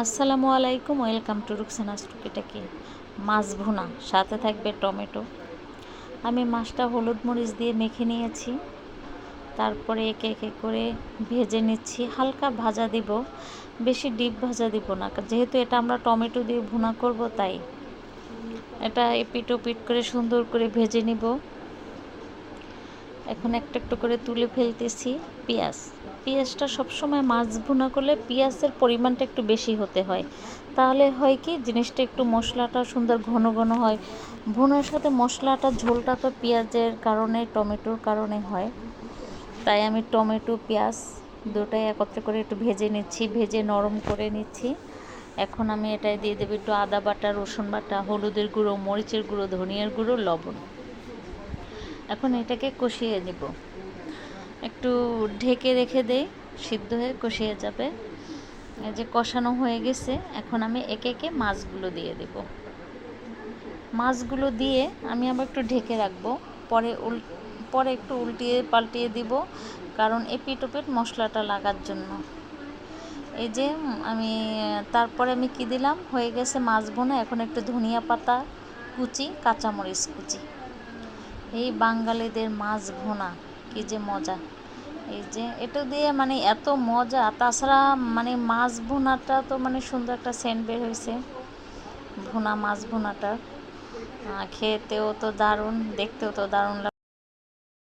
আসসালামু আলাইকুম, welcome to রুকসানাস টুকিটাকি। মাছ ভুনা, সাথে থাকবে টমেটো। আমি মাছটা হলুদ মরিচ দিয়ে মেখে নিয়েছি, তারপরে একে একে করে ভেজে নিচ্ছি। হালকা ভাজা দিব, বেশি ডিপ ভাজা দিব না, যেহেতু এটা আমরা টমেটো দিয়ে ভুনা করব, তাই এটা এপিট ওপিট করে সুন্দর করে ভেজে নিব। এখন একটু একটু করে তুলে ফেলতেছি। পেঁয়াজটা সবসময় মাছ ভুনা করলে পেঁয়াজের পরিমাণটা একটু বেশি হতে হয়, তাহলে হয় কি জিনিসটা একটু মশলাটা সুন্দর ঘন ঘন হয়। ভুনার সাথে মশলাটা ঝোলটা তো পেঁয়াজের কারণে, টমেটোর কারণে হয়, তাই আমি টমেটো পেঁয়াজ দুটোই একত্রে করে একটু ভেজে নিচ্ছি, ভেজে নরম করে নিচ্ছি। এখন আমি এটাই দিয়ে দেবো একটু আদা বাটা, রসুন বাটা, হলুদের গুঁড়ো, মরিচের গুঁড়ো, ধনিয়ার গুঁড়ো, লবণ। এখন এটাকে কষিয়ে নিব, একটু ঢেকে রেখে দেই, সিদ্ধ হয়ে কষিয়ে যাবে। এই যে কষানো হয়ে গেছে, এখন আমি একে একে মাছগুলো দিয়ে দেব। মাছগুলো দিয়ে আমি আবার একটু ঢেকে রাখবো, পরে একটু উল্টিয়ে পাল্টিয়ে দিব, কারণ এপিট ওপিট মশলাটা লাগার জন্য। এই যে তারপরে আমি কি দিলাম, হয়ে গেছে মাছ ভুনা। এখন একটু ধনিয়া পাতা কুচি, কাঁচামরিচ কুচি। এই বাঙালিদের মাছ ভুনা কি যে মজা! এই যে এটা দিয়ে এত মজা, তাছাড়া মাছ ভুনাটা তো সুন্দর একটা সেন্ট বের হয়েছে। মাছ ভুনাটা খেতেও তো দারুণ, দেখতেও তো দারুণ।